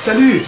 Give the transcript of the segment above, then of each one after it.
Salut!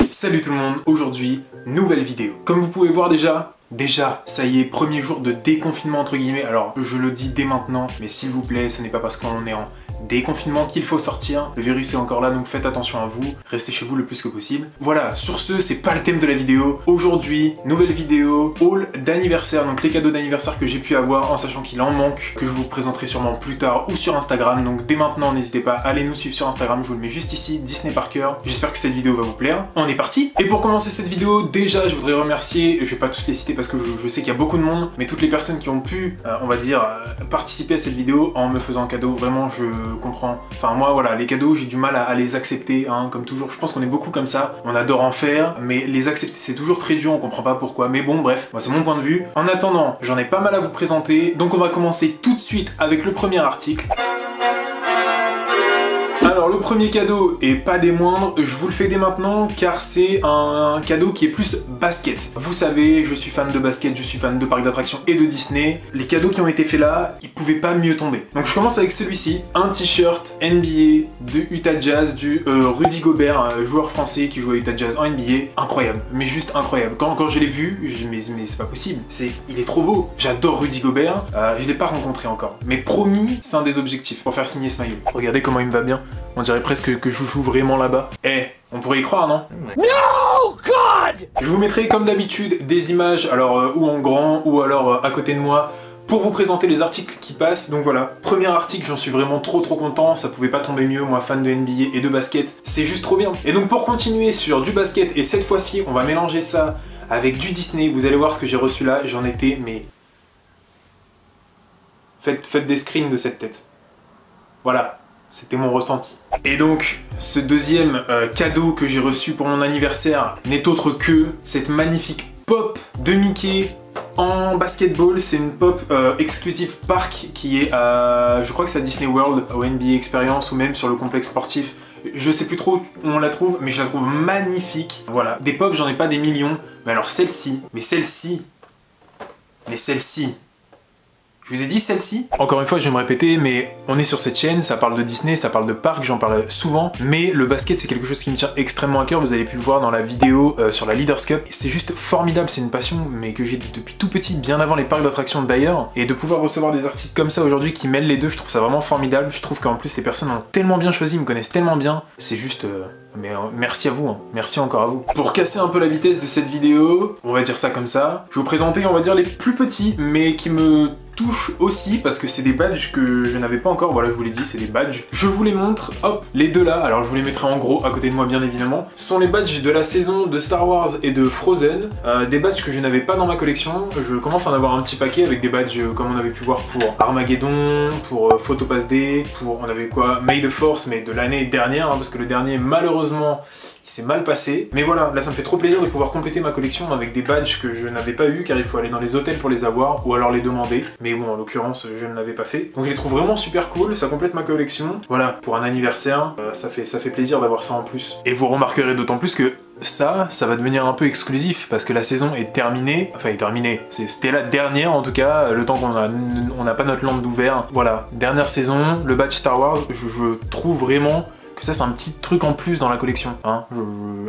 Salut tout le monde, aujourd'hui, nouvelle vidéo. Comme vous pouvez voir déjà, ça y est, premier jour de déconfinement entre guillemets. Alors, je le dis dès maintenant, mais s'il vous plaît, ce n'est pas parce qu'on est en déconfinement qu'il faut sortir. Le virus est encore là, donc faites attention à vous. Restez chez vous le plus que possible. Voilà, sur ce, c'est pas le thème de la vidéo. Aujourd'hui, nouvelle vidéo, haul d'anniversaire. Donc les cadeaux d'anniversaire que j'ai pu avoir, en sachant qu'il en manque, que je vous présenterai sûrement plus tard ou sur Instagram. Donc dès maintenant, n'hésitez pas à aller nous suivre sur Instagram. Je vous le mets juste ici, Disney par cœur. J'espère que cette vidéo va vous plaire. On est parti. Et pour commencer cette vidéo, déjà, je voudrais remercier, je vais pas tous les citer parce que je sais qu'il y a beaucoup de monde, mais toutes les personnes qui ont pu, on va dire, participer à cette vidéo en me faisant un cadeau. Vraiment, je comprends. Enfin moi voilà, les cadeaux j'ai du mal à les accepter, hein, comme toujours. Je pense qu'on est beaucoup comme ça, on adore en faire, mais les accepter c'est toujours très dur, on comprend pas pourquoi. Mais bon bref, moi c'est mon point de vue. En attendant, j'en ai pas mal à vous présenter, donc on va commencer tout de suite avec le premier article. Alors le premier cadeau, et pas des moindres, je vous le fais dès maintenant car c'est un cadeau qui est plus basket. Vous savez, je suis fan de basket, je suis fan de parcs d'attractions et de Disney. Les cadeaux qui ont été faits là, ils pouvaient pas mieux tomber. Donc je commence avec celui-ci, un t-shirt NBA de Utah Jazz du Rudy Gobert, joueur français qui joue à Utah Jazz en NBA. Incroyable, mais juste incroyable. Quand je l'ai vu, je me dis mais c'est pas possible, il est trop beau. J'adore Rudy Gobert, je l'ai pas rencontré encore. Mais promis, c'est un des objectifs pour faire signer ce maillot. Regardez comment il me va bien. On dirait presque que je joue vraiment là-bas. Eh, on pourrait y croire, non? No God! Je vous mettrai comme d'habitude des images, alors ou en grand ou alors à côté de moi, pour vous présenter les articles qui passent. Donc voilà, premier article, j'en suis vraiment trop content, ça pouvait pas tomber mieux, moi fan de NBA et de basket, c'est juste trop bien. Et donc pour continuer sur du basket, et cette fois-ci on va mélanger ça avec du Disney, vous allez voir ce que j'ai reçu là, j'en étais, mais... Faites des screens de cette tête. Voilà. C'était mon ressenti. Et donc, ce deuxième cadeau que j'ai reçu pour mon anniversaire n'est autre que cette magnifique pop de Mickey en basketball. C'est une pop exclusive park qui est à, je crois que c'est à Disney World, au NBA Experience ou même sur le complexe sportif. Je sais plus trop où on la trouve, mais je la trouve magnifique. Voilà, des pop, j'en ai pas des millions, mais alors celle-ci, je vous ai dit celle-ci. Encore une fois, je vais me répéter, mais on est sur cette chaîne, ça parle de Disney, ça parle de parc, j'en parle souvent, mais le basket c'est quelque chose qui me tient extrêmement à cœur, vous avez pu le voir dans la vidéo sur la Leaders Cup. C'est juste formidable, c'est une passion, mais que j'ai depuis tout petit, bien avant les parcs d'attractions d'ailleurs, et de pouvoir recevoir des articles comme ça aujourd'hui qui mêlent les deux, je trouve ça vraiment formidable. Je trouve qu'en plus les personnes ont tellement bien choisi, me connaissent tellement bien, c'est juste... Mais merci à vous, hein. Merci encore à vous. Pour casser un peu la vitesse de cette vidéo, on va dire ça comme ça, je vais vous présenter, on va dire, les plus petits, mais qui me touchent aussi, parce que c'est des badges que je n'avais pas encore, voilà, je vous l'ai dit, c'est des badges. Je vous les montre, hop, les deux là, alors je vous les mettrai en gros à côté de moi bien évidemment, sont les badges de la saison de Star Wars et de Frozen, des badges que je n'avais pas dans ma collection. Je commence à en avoir un petit paquet avec des badges comme on avait pu voir pour Armageddon, pour Photopass Day, pour, on avait quoi, May the Force, mais de l'année dernière, hein, parce que le dernier, malheureusement, il s'est mal passé. Mais voilà, là ça me fait trop plaisir de pouvoir compléter ma collection avec des badges que je n'avais pas eu, car il faut aller dans les hôtels pour les avoir, ou alors les demander. Mais bon, en l'occurrence, je ne l'avais pas fait. Donc je les trouve vraiment super cool, ça complète ma collection. Voilà, pour un anniversaire, ça fait plaisir d'avoir ça en plus. Et vous remarquerez d'autant plus que ça va devenir un peu exclusif, parce que la saison est terminée. Enfin, est terminée. C'était la dernière, en tout cas, le temps qu'on n'a pas notre lampe d'ouvert. Voilà, dernière saison, le badge Star Wars, je trouve vraiment... que ça c'est un petit truc en plus dans la collection, hein,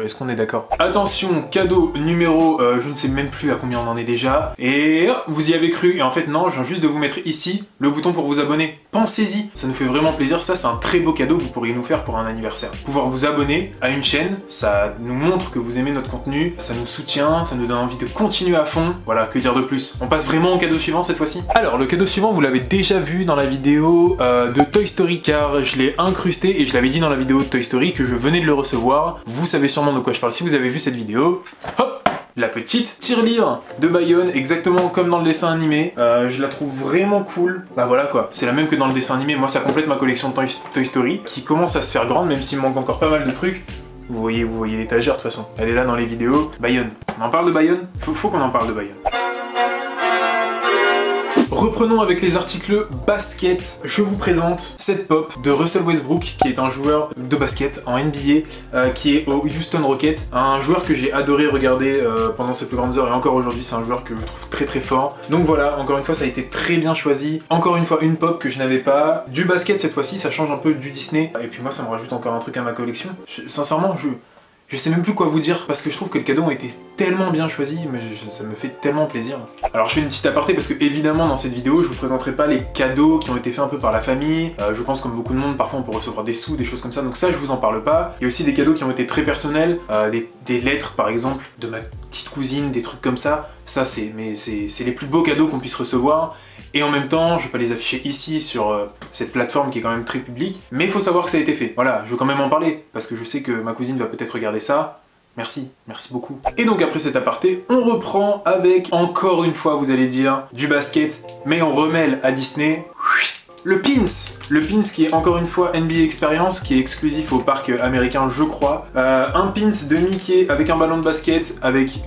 est-ce qu'on est d'accord? Attention, cadeau numéro, je ne sais même plus à combien on en est déjà, et vous y avez cru, et en fait non, je viens juste de vous mettre ici le bouton pour vous abonner. Pensez-y, ça nous fait vraiment plaisir, ça c'est un très beau cadeau que vous pourriez nous faire pour un anniversaire. Pouvoir vous abonner à une chaîne, ça nous montre que vous aimez notre contenu, ça nous soutient, ça nous donne envie de continuer à fond, voilà, que dire de plus. On passe vraiment au cadeau suivant cette fois-ci. Alors le cadeau suivant, vous l'avez déjà vu dans la vidéo de Toy Story, car je l'ai incrusté et je l'avais dit dans la vidéo de Toy Story que je venais de le recevoir. Vous savez sûrement de quoi je parle si vous avez vu cette vidéo. Hop, la petite tirelire de Bayonne, exactement comme dans le dessin animé. Je la trouve vraiment cool. Bah voilà quoi, c'est la même que dans le dessin animé. Moi ça complète ma collection de Toy Story qui commence à se faire grande, même s'il me manque encore pas mal de trucs. Vous voyez l'étagère de toute façon. Elle est là dans les vidéos. Bayonne. On en parle de Bayonne? Faut qu'on en parle de Bayonne. Reprenons avec les articles basket. Je vous présente cette pop de Russell Westbrook, qui est un joueur de basket en NBA, qui est au Houston Rockets. Un joueur que j'ai adoré regarder pendant ses plus grandes heures, et encore aujourd'hui c'est un joueur que je trouve très très fort. Donc voilà, encore une fois ça a été très bien choisi. Encore une fois une pop que je n'avais pas. Du basket cette fois-ci, ça change un peu du Disney. Et puis moi ça me rajoute encore un truc à ma collection. Sincèrement, je sais même plus quoi vous dire parce que je trouve que le cadeau a été tellement bien choisi, mais ça me fait tellement plaisir. Alors je fais une petite aparté parce que évidemment dans cette vidéo je vous présenterai pas les cadeaux qui ont été faits un peu par la famille. Je pense comme beaucoup de monde, parfois on peut recevoir des sous, des choses comme ça, donc ça je vous en parle pas. Il y a aussi des cadeaux qui ont été très personnels, des lettres par exemple de ma petite cousine, des trucs comme ça. Ça c'est les plus beaux cadeaux qu'on puisse recevoir. Et en même temps, je vais pas les afficher ici sur cette plateforme qui est quand même très publique, mais il faut savoir que ça a été fait. Voilà, je veux quand même en parler, parce que je sais que ma cousine va peut-être regarder ça. Merci, merci beaucoup. Et donc après cet aparté, on reprend avec, encore une fois vous allez dire, du basket, mais on remêle à Disney. Le pins qui est encore une fois NBA Experience, qui est exclusif au parc américain je crois. Un pins de Mickey avec un ballon de basket, avec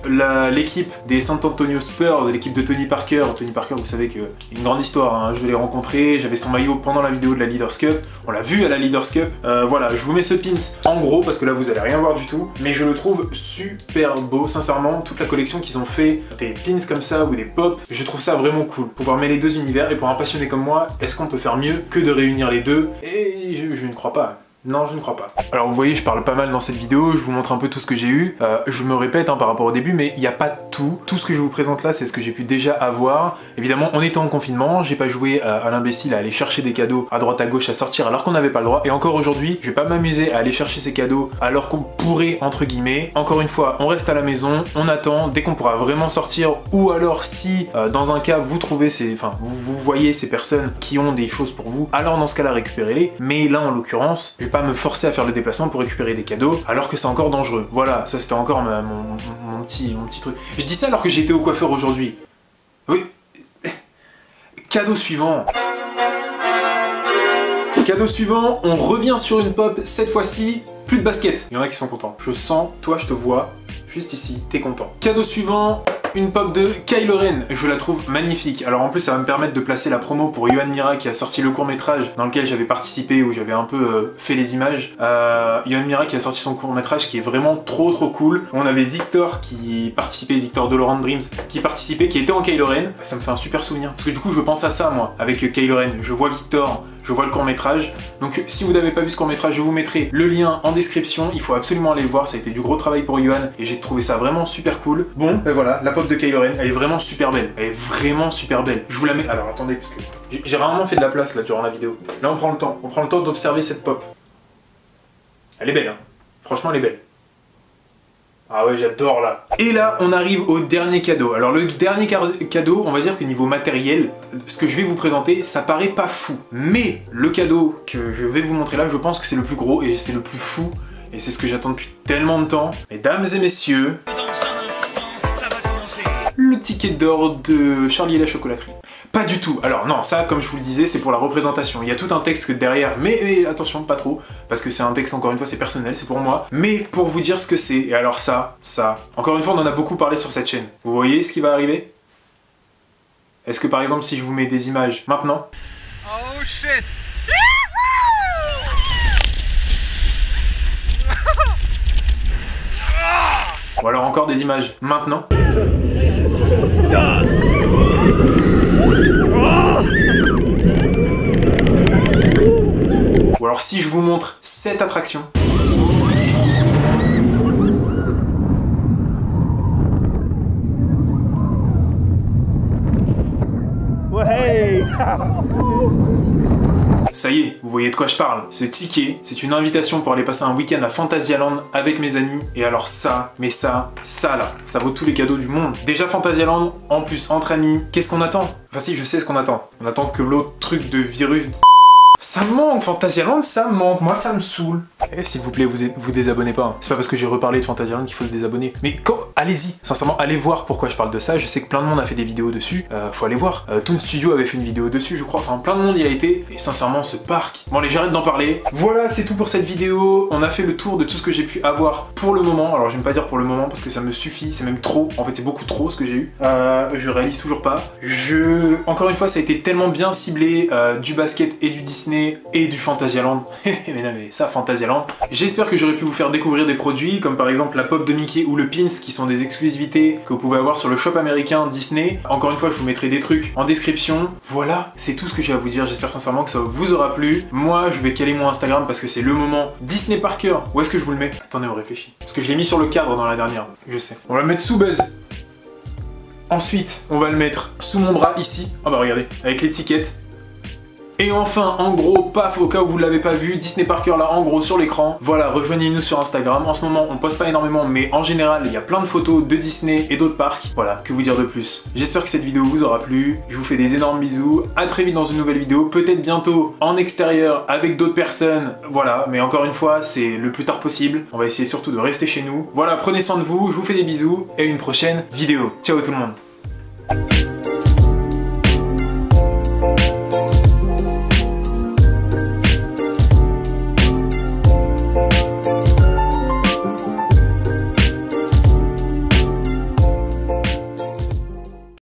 l'équipe des San Antonio Spurs, l'équipe de Tony Parker. Tony Parker vous savez que une grande histoire, hein. Je l'ai rencontré, j'avais son maillot pendant la vidéo de la Leaders Cup, on l'a vu à la Leaders Cup. Voilà, je vous mets ce pins en gros parce que là vous allez rien voir du tout, mais je le trouve super beau, sincèrement, toute la collection qu'ils ont fait, des pins comme ça ou des pop, je trouve ça vraiment cool. Pouvoir mêler les deux univers, et pour un passionné comme moi, est-ce qu'on peut faire mieux que de réunir les deux? Et je ne crois pas. Non, je ne crois pas. Alors vous voyez, je parle pas mal dans cette vidéo, je vous montre un peu tout ce que j'ai eu. Je me répète hein, par rapport au début, mais il n'y a pas tout. Tout ce que je vous présente là, c'est ce que j'ai pu déjà avoir. Évidemment, on était en confinement, j'ai pas joué à l'imbécile à aller chercher des cadeaux à droite à gauche à sortir alors qu'on n'avait pas le droit. Et encore aujourd'hui, je vais pas m'amuser à aller chercher ces cadeaux alors qu'on pourrait, entre guillemets. Encore une fois, on reste à la maison, on attend, dès qu'on pourra vraiment sortir, ou alors si, dans un cas, vous trouvez vous voyez ces personnes qui ont des choses pour vous, alors dans ce cas-là, récupérez-les. Mais là, en l'occurrence, je vais pas me forcer à faire le déplacement pour récupérer des cadeaux alors que c'est encore dangereux. Voilà, ça c'était encore mon petit truc. Je dis ça alors que j'ai été au coiffeur aujourd'hui. Oui. Cadeau suivant. Cadeau suivant, on revient sur une pop, cette fois-ci, plus de basket. Il y en a qui sont contents. Je sens, toi je te vois, juste ici, t'es content. Cadeau suivant, une pop de Kylo Ren, je la trouve magnifique. Alors en plus ça va me permettre de placer la promo pour Yohan Mira qui a sorti le court-métrage dans lequel j'avais participé, où j'avais un peu fait les images. Yohan Mira qui a sorti son court-métrage qui est vraiment trop cool. On avait Victor qui participait, Victor de Laurent Dreams, qui participait, qui était en Kylo Ren. Ça me fait un super souvenir, parce que du coup je pense à ça moi, avec Kylo Ren. Je vois Victor, je vois le court-métrage. Donc si vous n'avez pas vu ce court-métrage, je vous mettrai le lien en description. Il faut absolument aller le voir, ça a été du gros travail pour Yohan et j'ai trouvé ça vraiment super cool. Bon, ben voilà, la pop de Kylo Ren, elle est vraiment super belle. Elle est vraiment super belle. Je vous la mets... Alors attendez, parce que j'ai rarement fait de la place là durant la vidéo. Là on prend le temps d'observer cette pop. Elle est belle, hein. Franchement elle est belle. Ah ouais, j'adore là. Et là, on arrive au dernier cadeau. Alors le dernier cadeau, on va dire que niveau matériel, ce que je vais vous présenter, ça paraît pas fou. Mais le cadeau que je vais vous montrer là, je pense que c'est le plus gros et c'est le plus fou. Et c'est ce que j'attends depuis tellement de temps. Mesdames et messieurs, le ticket d'or de Charlie et la chocolaterie. Pas du tout. Alors non, ça, comme je vous le disais, c'est pour la représentation. Il y a tout un texte derrière, mais attention, pas trop, parce que c'est un texte, encore une fois, c'est personnel, c'est pour moi. Mais pour vous dire ce que c'est, et alors ça, encore une fois, on en a beaucoup parlé sur cette chaîne. Vous voyez ce qui va arriver? Est-ce que par exemple, si je vous mets des images maintenant... Oh shit! Ou alors encore des images maintenant. Ou alors si je vous montre cette attraction. Ouais. Ça y est, vous voyez de quoi je parle. Ce ticket, c'est une invitation pour aller passer un week-end à Fantasyland avec mes amis. Et alors ça, mais ça là, ça vaut tous les cadeaux du monde. Déjà Fantasyland, en plus entre amis, qu'est-ce qu'on attend? Enfin si, je sais ce qu'on attend. On attend que l'autre truc de virus... Ça me manque, Fantasyland, ça me manque, moi ça me saoule. Et s'il vous plaît, vous désabonnez pas. Hein. C'est pas parce que j'ai reparlé de Fantasyland qu'il faut se désabonner. Mais quand... allez-y, sincèrement, allez voir pourquoi je parle de ça. Je sais que plein de monde a fait des vidéos dessus, faut aller voir. Toon Studio avait fait une vidéo dessus, je crois, enfin plein de monde y a été, et sincèrement, ce parc... Bon allez, j'arrête d'en parler. Voilà, c'est tout pour cette vidéo. On a fait le tour de tout ce que j'ai pu avoir pour le moment. Alors je vais pas dire pour le moment parce que ça me suffit, c'est même trop. En fait, c'est beaucoup trop ce que j'ai eu. Je réalise toujours pas. Encore une fois, ça a été tellement bien ciblé, du basket et du Disney et du Fantasyland. Mais non, mais ça, Fantasyland. J'espère que j'aurais pu vous faire découvrir des produits comme par exemple la pop de Mickey ou le pins qui sont des exclusivités que vous pouvez avoir sur le shop américain Disney. Encore une fois, je vous mettrai des trucs en description. Voilà, c'est tout ce que j'ai à vous dire. J'espère sincèrement que ça vous aura plu. Moi, je vais caler mon Instagram parce que c'est le moment. Disney Parker, où est-ce que je vous le mets? Attendez, on réfléchit. Parce que je l'ai mis sur le cadre dans la dernière, je sais. On va le mettre sous Buzz. Ensuite, on va le mettre sous mon bras ici. Ah bah regardez, avec l'étiquette. Et enfin, en gros, paf, au cas où vous ne l'avez pas vu, Disney Parker là, en gros, sur l'écran. Voilà, rejoignez-nous sur Instagram. En ce moment, on poste pas énormément, mais en général, il y a plein de photos de Disney et d'autres parcs. Voilà, que vous dire de plus. J'espère que cette vidéo vous aura plu. Je vous fais des énormes bisous. À très vite dans une nouvelle vidéo. Peut-être bientôt en extérieur avec d'autres personnes. Voilà, mais encore une fois, c'est le plus tard possible. On va essayer surtout de rester chez nous. Voilà, prenez soin de vous. Je vous fais des bisous et à une prochaine vidéo. Ciao tout le monde.